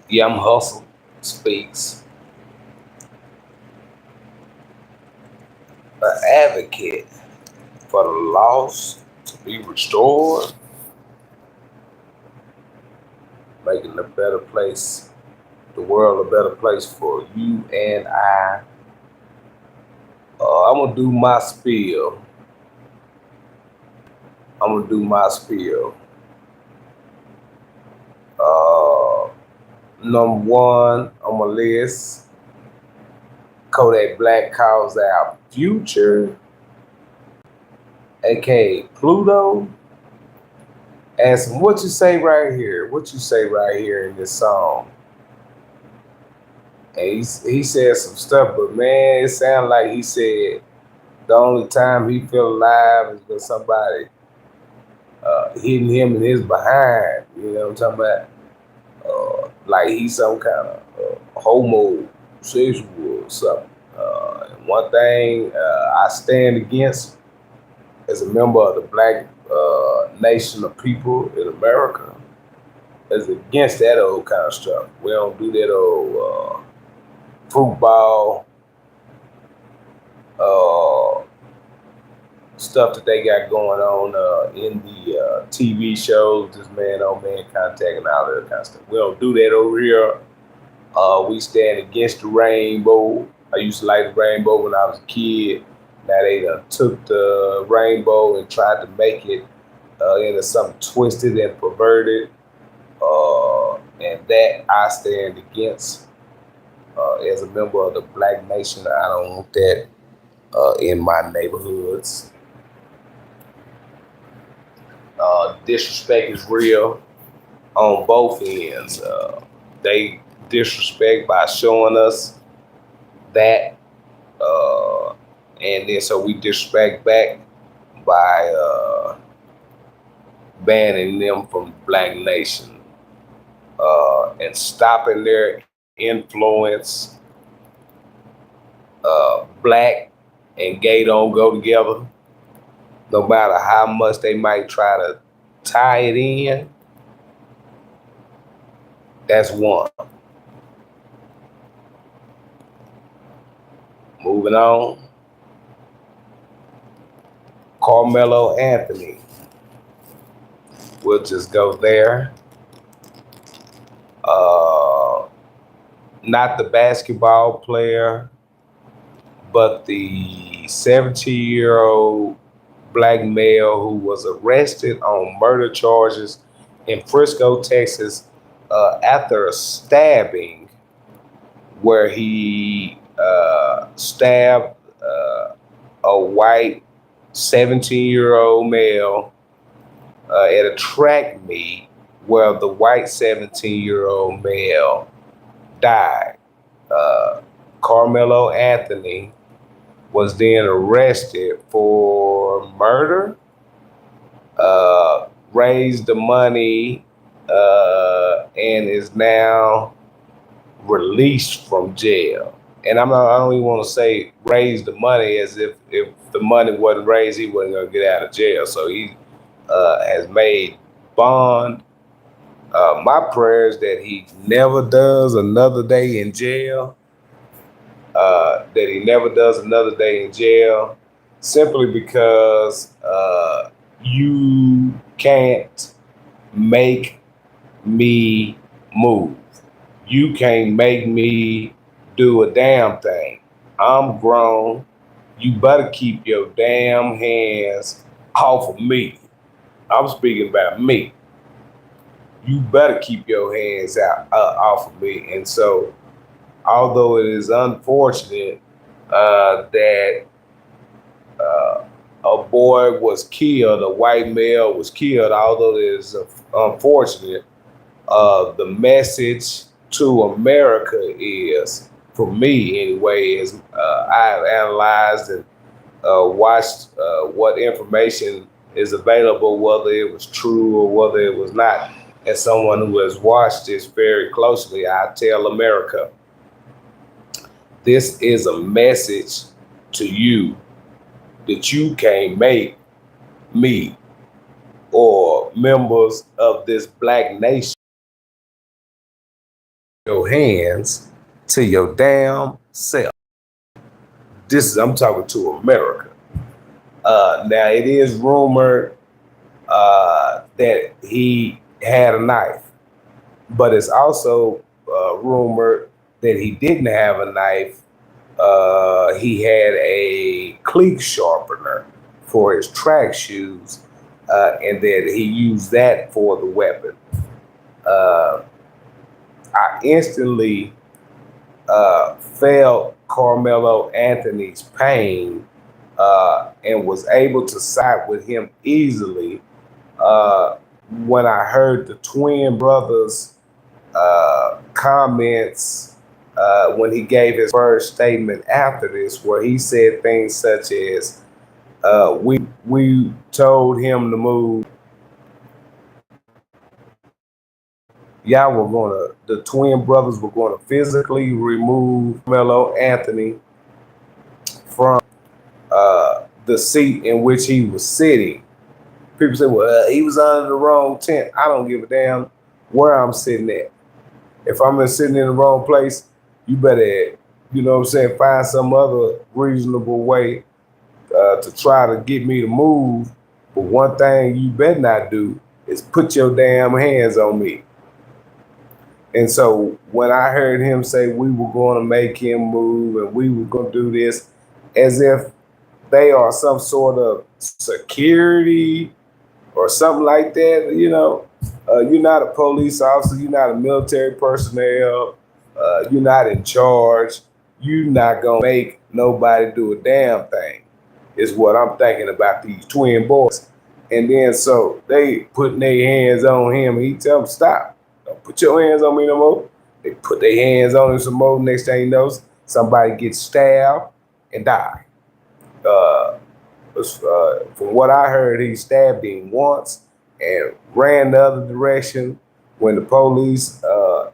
Young Hustle speaks, an advocate for the lost to be restored, making a better place, the world a better place for you and I. I'm gonna do my spiel. I'm gonna do my spiel. Uh, Number one on my list, Kodak Black calls out Future, aka Pluto. Ask him what you say right here. What you say right here in this song? And he said some stuff, but man, it sounded like he said the only time he feel alive is when somebody hitting him in his behind. You know what I'm talking about? Like he's some kind of homosexual or something. And one thing I stand against as a member of the black nation of people in America is against that old kind of stuff. We don't do that old football uh, stuff that they got going on in the TV shows, this man on man contact and all that kind of stuff. We don't do that over here. We stand against the rainbow. I used to like the rainbow when I was a kid. Now they took the rainbow and tried to make it into something twisted and perverted. And that I stand against as a member of the black nation. I don't want that in my neighborhoods. Disrespect is real on both ends. They disrespect by showing us that, uh, and then so we disrespect back by banning them from the black nation and stopping their influence. Black and gay don't go together, no matter how much they might try to tie it in. That's one. Moving on, Carmelo Anthony. We'll just go there. Uh, Not the basketball player, but the 17-year-old black male who was arrested on murder charges in Frisco, Texas, after a stabbing where he stabbed a white 17-year-old male at a track meet where the white 17-year-old male died. Carmelo Anthony was then arrested for murder, raised the money, and is now released from jail. And I don't even want to say raise the money as if the money wasn't raised, he wasn't going to get out of jail. So he has made bond. My prayer is that he never does another day in jail. That he never does another day in jail, simply because you can't make me move. You can't make me do a damn thing. I'm grown. You better keep your damn hands off of me. I'm speaking about me. You better keep your hands out off of me. And so, although it is unfortunate that a boy was killed, a white male was killed, although it is unfortunate, the message to America is, for me anyway, is I've analyzed and watched what information is available, whether it was true or whether it was not. As someone who has watched this very closely, I tell America, this is a message to you that you can't make me or members of this black nation your hands to your damn self. I'm talking to America. Now it is rumored that he had a knife, but it's also rumored that he didn't have a knife. He had a cleat sharpener for his track shoes, and that he used that for the weapon. I instantly felt Carmelo Anthony's pain and was able to side with him easily when I heard the twin brothers' comments when he gave his first statement after this, where he said things such as, "We told him to move. The twin brothers were going to physically remove Carmelo Anthony from the seat in which he was sitting." People say, well, he was under the wrong tent. I don't give a damn where I'm sitting at. If I'm sitting in the wrong place, you better, find some other reasonable way to try to get me to move. But one thing you better not do is put your damn hands on me. And so when I heard him say we were going to make him move and we were going to do this, as if they are some sort of security or something like that, you're not a police officer, you're not a military personnel, you're not in charge, you're not going to make nobody do a damn thing, is what I'm thinking about these twin boys. And then so they putting their hands on him and he tell them, stop. Don't put your hands on me no more. They put their hands on him some more. Next thing you know, somebody gets stabbed and die. From what I heard, he stabbed him once and ran the other direction. When the police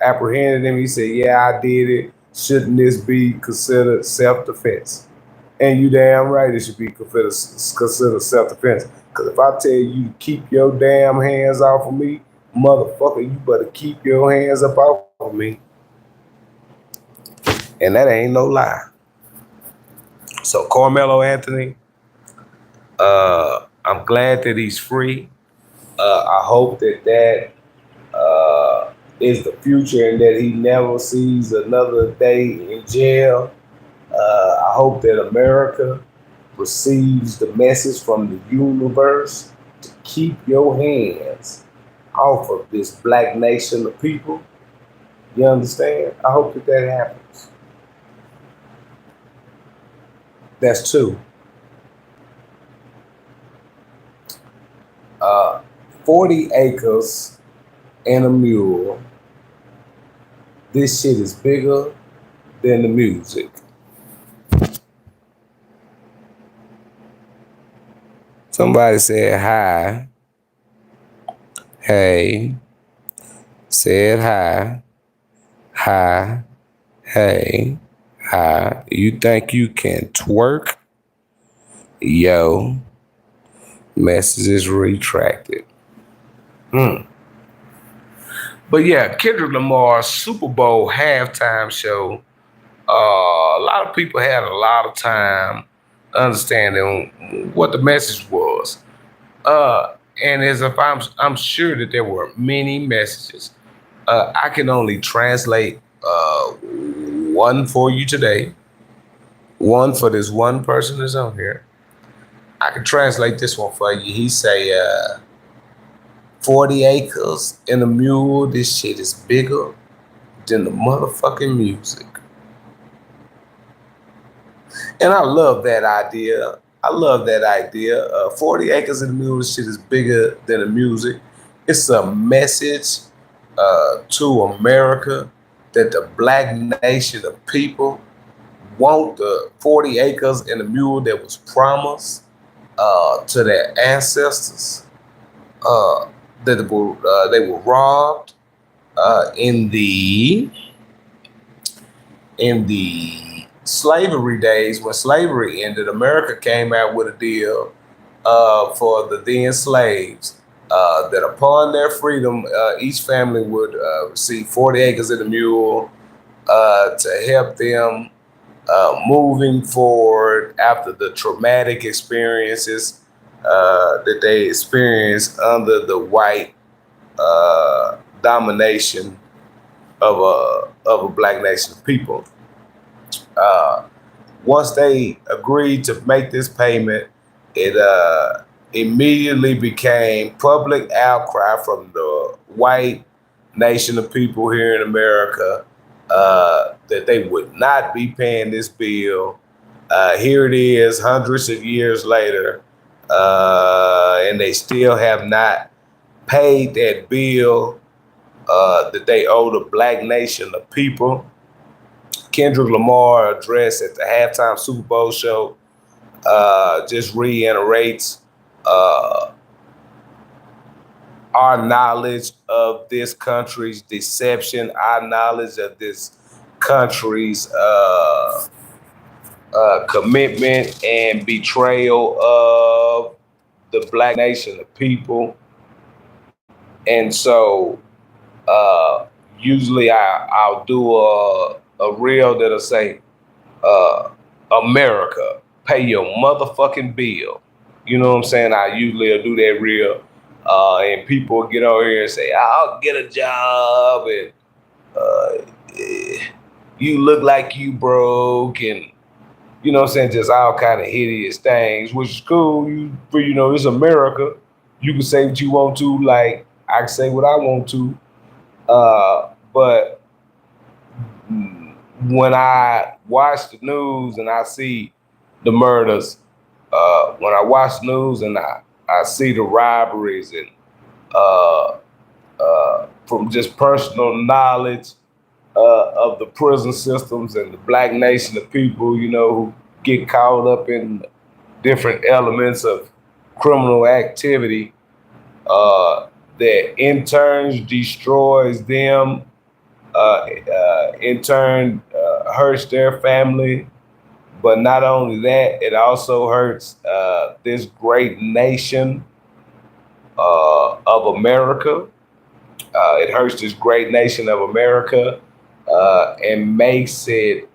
apprehended him, he said, yeah, I did it. Shouldn't this be considered self-defense? And you damn right it should be considered self-defense. Because if I tell you to keep your damn hands off of me, motherfucker, you better keep your hands up off of me. And that ain't no lie. So Carmelo Anthony, I'm glad that he's free. I hope that is the future and that he never sees another day in jail. I hope that America receives the message from the universe to keep your hands off of this black nation of people. You understand? I hope that happens. That's two. 40 acres and a mule. This shit is bigger than the music. Somebody said hi. Hey. Said hi. Hi. Hey. Hi. You think you can twerk? Yo. Message is retracted. But yeah, Kendrick Lamar's Super Bowl halftime show, a lot of people had a lot of time understanding what the message was. And as if I'm sure that there were many messages. I can only translate one for you today. One for this one person that's on here. I can translate this one for you. He say, 40 acres and a mule, this shit is bigger than the motherfucking music. And I love that idea. 40 acres and a mule, this shit is bigger than the music. It's a message to America that the black nation of people want the 40 acres and a mule that was promised to their ancestors. That they were robbed in the slavery days. When slavery ended, America came out with a deal for the then slaves that upon their freedom, each family would receive 40 acres and a mule to help them moving forward after the traumatic experiences that they experienced under the white domination of a black nation of people. Uh, Once they agreed to make this payment, it immediately became public outcry from the white nation of people here in America that they would not be paying this bill. Here it is, hundreds of years later, and they still have not paid that bill that they owe the black nation of people. Kendrick Lamar addressed at the halftime Super Bowl show just reiterates uh, our knowledge of this country's deception, our knowledge of this country's commitment and betrayal of the black nation of people. And so usually I'll do a reel that'll say, uh, America, pay your motherfucking bill. You know what I'm saying? I usually will do that reel. And people get over here and say, I'll get a job and you look like you broke and you know what I'm saying, just all kind of hideous things, which is cool. It's America. You can say what you want to, like I can say what I want to. But when I watch the news and I see the murders, when I watch the news and I see the robberies and uh, from just personal knowledge of the prison systems and the black nation of people, who get caught up in different elements of criminal activity that in turn destroys them, in turn hurts their family. But not only that, it also hurts this great nation of America. It hurts this great nation of America and makes it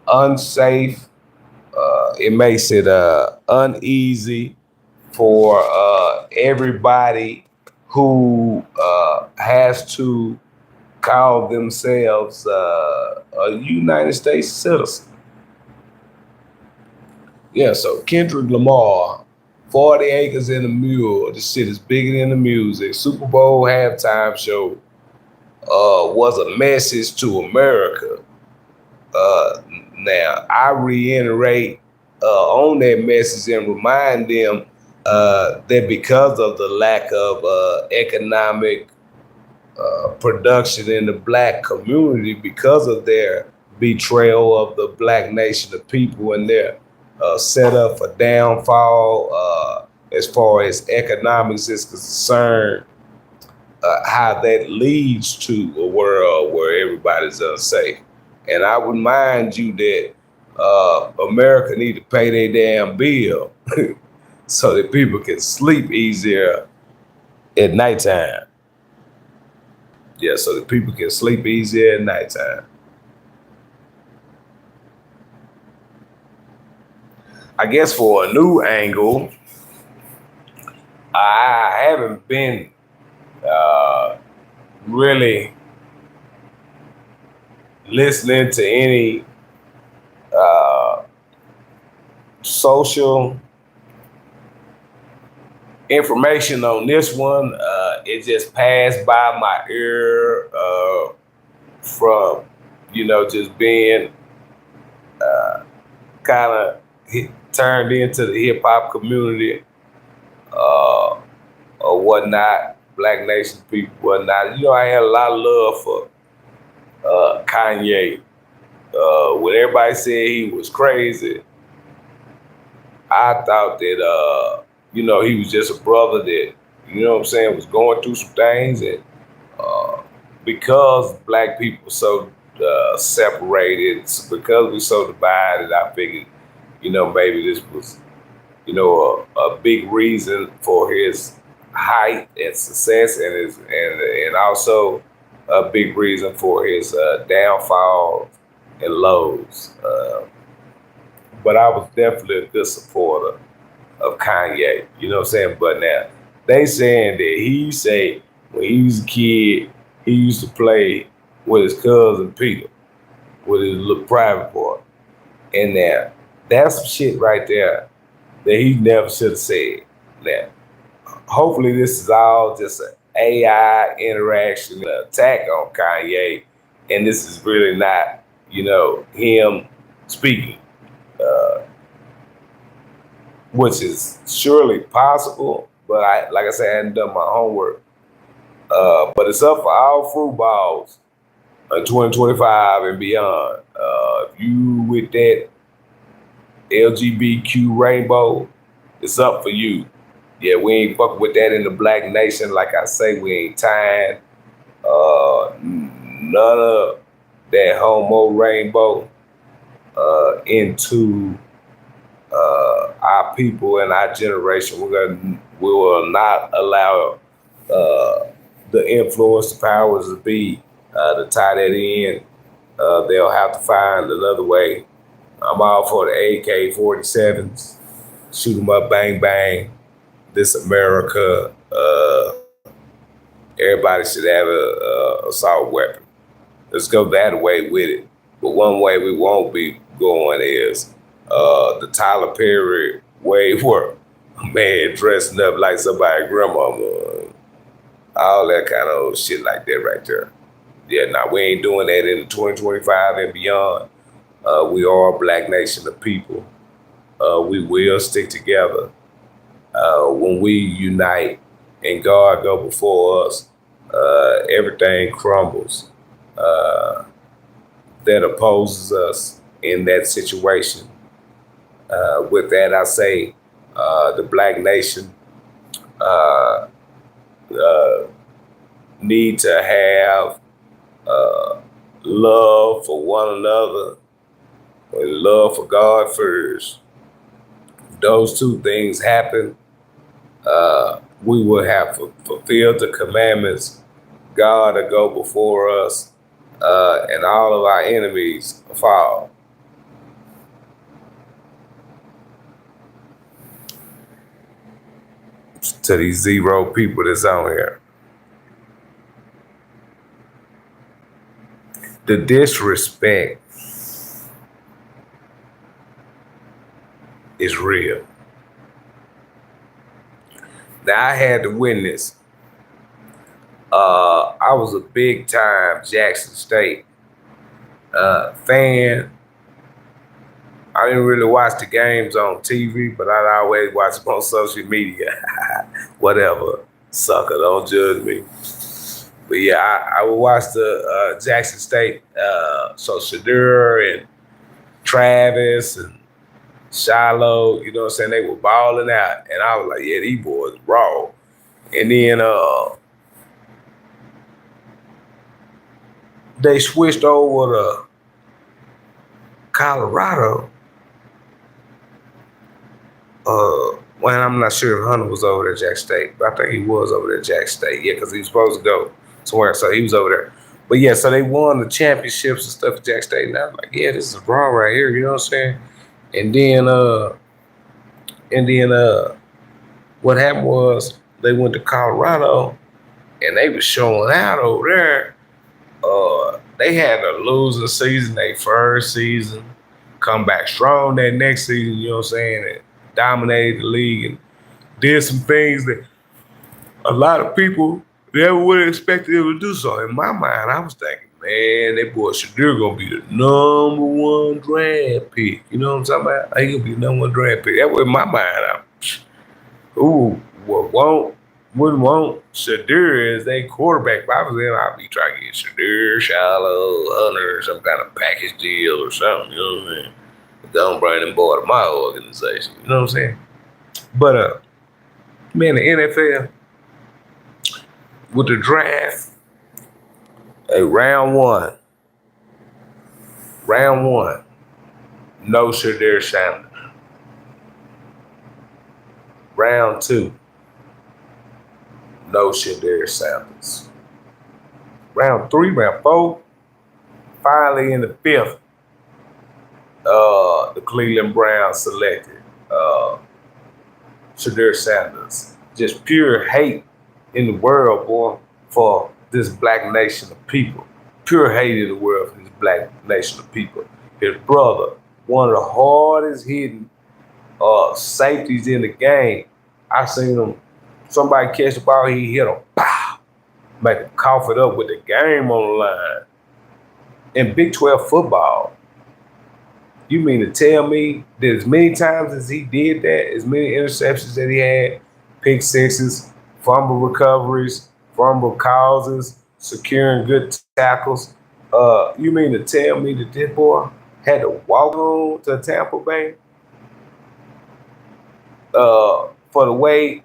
unsafe. It makes it uneasy for everybody who has to call themselves a United States citizen. Yeah, so Kendrick Lamar, 40 Acres and a Mule. This shit is bigger than the music. Super Bowl halftime show was a message to America. Uh, Now, I reiterate on that message and remind them that because of the lack of economic production in the black community, because of their betrayal of the black nation of people and their set up for downfall as far as economics is concerned, how that leads to a world where everybody's unsafe. And I would mind you that America need to pay their damn bill so that people can sleep easier at nighttime. Yeah, so that people can sleep easier at nighttime. I guess for a new angle, I haven't been really listening to any social information on this one. It just passed by my ear from, just being kind of turned into the hip hop community or whatnot, Black Nation people, whatnot. I had a lot of love for Kanye. When everybody said he was crazy, I thought that, he was just a brother that, was going through some things. And because black people so separated, because we so divided, I figured, maybe this was, a big reason for his height and success, and also a big reason for his downfalls and lows. But I was definitely a good supporter of Kanye. You know what I'm saying? But now they saying that he say when he was a kid, he used to play with his cousin Peter, with his little private part. And now that's some shit right there that he never should have said. Now, hopefully this is all just an AI interaction attack on Kanye, and this is really not, him speaking, uh, which is surely possible. But like I said, I hadn't done my homework. But it's up for all fruit balls in 2025 and beyond. If you with that LGBTQ rainbow, it's up for you. Yeah, we ain't fucking with that in the black nation. Like I say, we ain't tying none of that homo rainbow into our people and our generation. We will not allow the influence, the powers to be to tie that in. They'll have to find another way. I'm all for the AK-47s. Shoot them up, bang, bang. This America, everybody should have a assault weapon. Let's go that way with it. But one way we won't be going is the Tyler Perry way where a man dressing up like somebody's grandmama. All that kind of old shit like that right there. Yeah, now we ain't doing that in 2025 and beyond. We are a black nation of people. We will stick together. When we unite and God go before us, everything crumbles that opposes us in that situation. With that, I say the black nation uh, uh, need to have love for one another and love for God first. If those two things happen, we will have fulfilled the commandments. God will go before us, and all of our enemies fall. To these zero people that's on here, the disrespect is real. Now I had to witness. I was a big time Jackson State fan. I didn't really watch the games on TV, but I'd always watch them on social media. Whatever, sucker, don't judge me. But yeah, I would watch the Jackson State. So Shadur and Travis and Shiloh, you know what I'm saying? They were balling out. And I was like, yeah, these boys raw. And then they switched over to Colorado. Well, I'm not sure if Hunter was over there at Jack State, but I think he was over there at Jack State. Yeah, because he was supposed to go somewhere, so he was over there. But yeah, so they won the championships and stuff at Jack State. And I was like, yeah, this is raw right here, you know what I'm saying? And then what happened was they went to Colorado and they was showing out over there. They had a losing season, their first season, come back strong that next season, you know what I'm saying, and dominated the league and did some things that a lot of people never would have expected him to do. So in my mind, I was thinking, man, that boy Shadur gonna be the number one draft pick. You know what I'm talking about? He gonna be the number one draft pick. That was in my mind. Who wouldn't want Shadur as their quarterback? If I was in, I'd be trying to get Shadur, Shiloh, Hunter, some kind of package deal or something, you know what I'm saying? Don't bring them boy to my organization, you know what I'm saying? But man, the NFL with the draft, round one, no Shadur Sanders. Round two, No Shedeur Sanders. Round 3, round 4, finally in the 5th, the Cleveland Browns selected Shedeur Sanders. Just pure hate in the world, boy, for this black nation of people. Pure hate in the world for this black nation of people. His brother, one of the hardest hitting safeties in the game. I seen him, somebody catch the ball, he hit him, pow, make him cough it up with the game on the line. In Big 12 football, you mean to tell me that as many times as he did that, as many interceptions that he had, pick sixes, fumble recoveries, fumble causes, securing good tackles, you mean to tell me that this boy had to walk on to Tampa Bay? For the way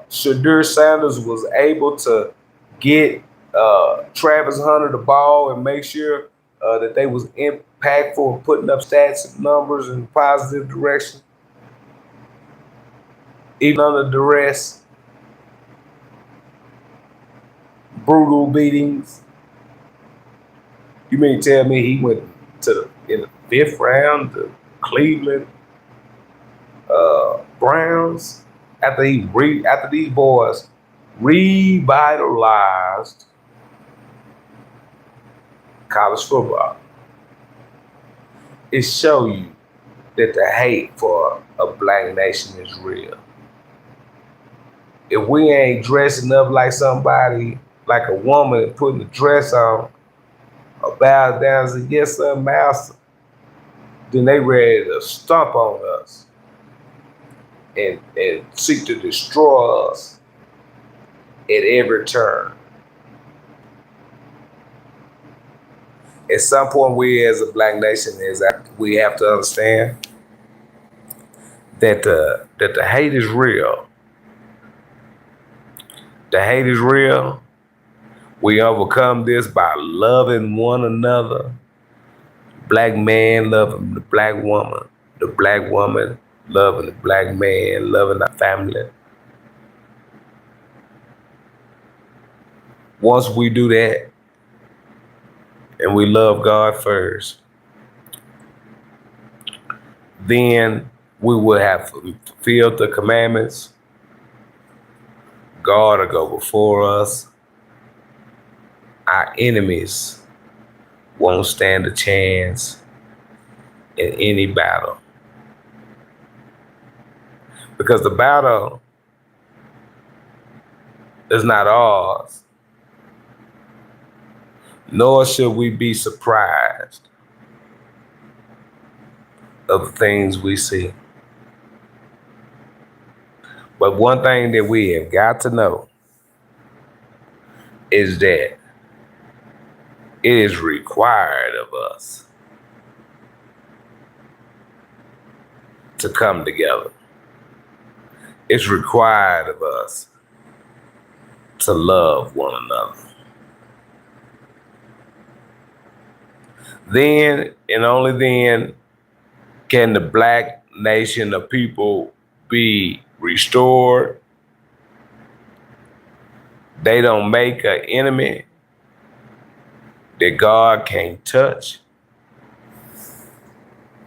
Shedeur Sanders was able to get Travis Hunter the ball and make sure that they was impactful and putting up stats and numbers in positive direction, even under duress, brutal beatings. You mean to tell me he went in the 5th round to Cleveland Browns after these boys revitalized college football? It shows you that the hate for a black nation is real. If we ain't dressing up like somebody, like a woman putting a dress on, or bow down and say, yes, sir, master, then they ready to stomp on us and seek to destroy us at every turn. At some point, we as a black nation we have to understand that the hate is real. The hate is real. We overcome this by loving one another. Black man loving the black woman loving the black man, loving our family. Once we do that, and we love God first, then we will have fulfilled the commandments. God will go before us. Our enemies won't stand a chance in any battle. Because the battle is not ours, nor should we be surprised of the things we see. But one thing that we have got to know is that it is required of us to come together. It's required of us to love one another. Then and only then can the black nation of people be restored. They don't make an enemy that God can't touch.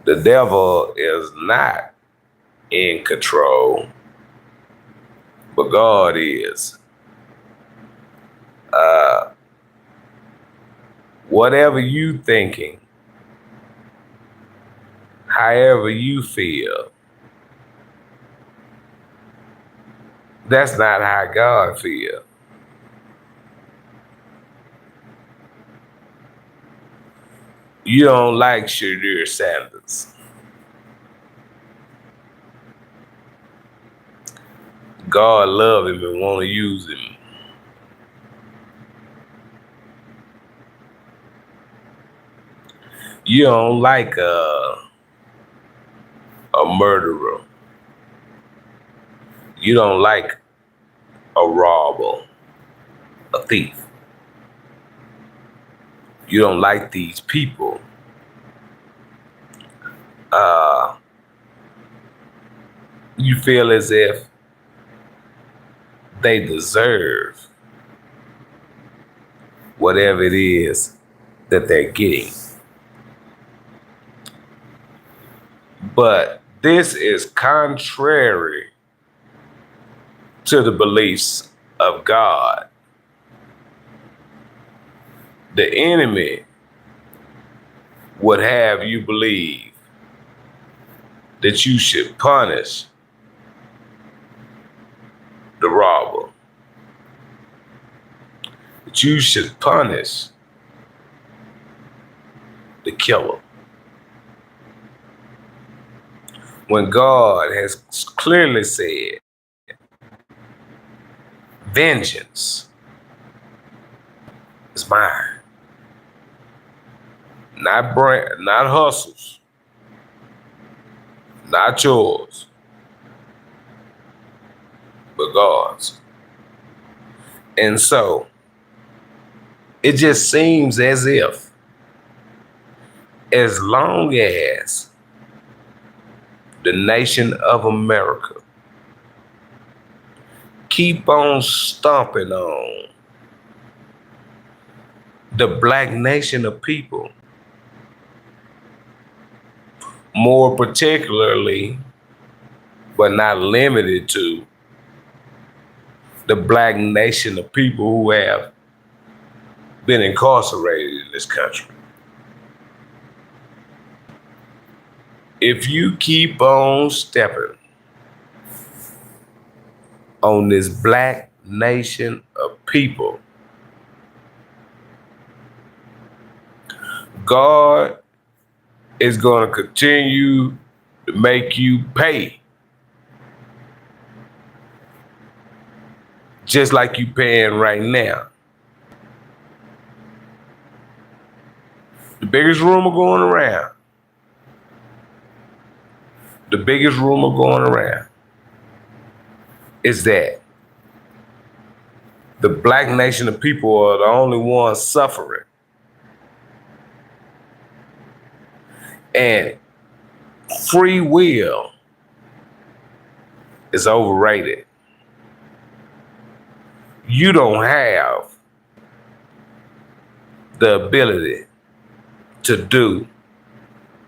The devil is not in control, but God is. Whatever you thinking, however you feel, that's not how God feels. You don't like Shedeur Sanders. God love him and want to use him. You don't like a murderer. You don't like a robber, a thief. You don't like these people. You feel as if they deserve whatever it is that they're getting. But this is contrary to the beliefs of God. The enemy would have you believe that you should punish the robber, that you should punish the killer, when God has clearly said, vengeance is mine. Not Hustle's, not yours, but God's. And so it just seems as if, as long as the nation of America keep on stomping on the black nation of people, more particularly, but not limited to, the black nation of people who have been incarcerated in this country. If you keep on stepping on this black nation of people, God is going to continue to make you pay, just like you paying right now. The biggest rumor going around, is that the black nation of people are the only ones suffering. And free will is overrated. You don't have the ability to do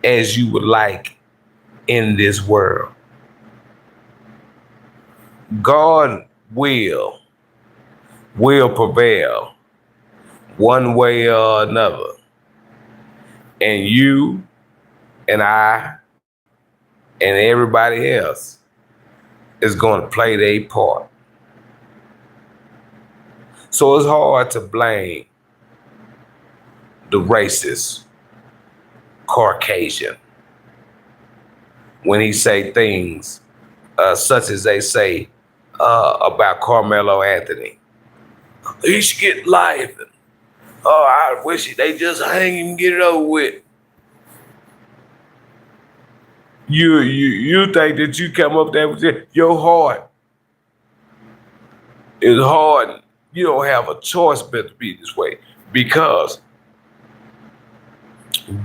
as you would like in this world. God will prevail one way or another. And you and I and everybody else is going to play their part. So it's hard to blame the racist Caucasian when he say things such as they say about Carmelo Anthony. He should get life. And, I wish they just hang him and get it over with. You think that you come up there with your heart is hard. You don't have a choice but to be this way, because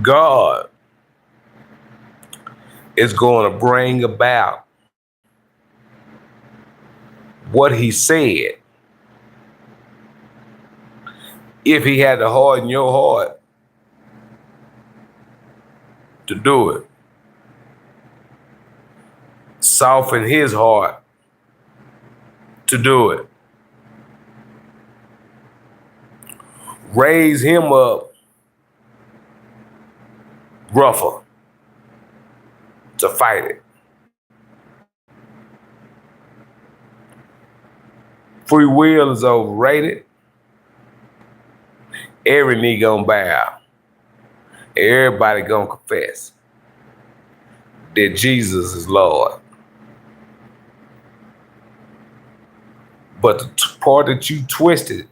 God is going to bring about what he said. If he had to harden your heart to do it, soften his heart to do it, raise him up rougher to fight it. Free will is overrated. Every knee gonna bow. Everybody gonna confess that Jesus is Lord. But the part that you twisted,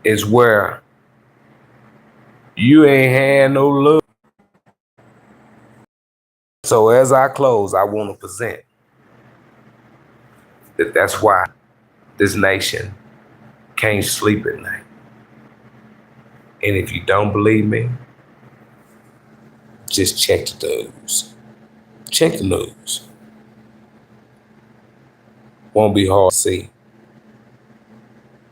is where you ain't had no love. So as I close, I want to present that's why this nation can't sleep at night. And if you don't believe me, just check the news. Check the news. won't be hard to see.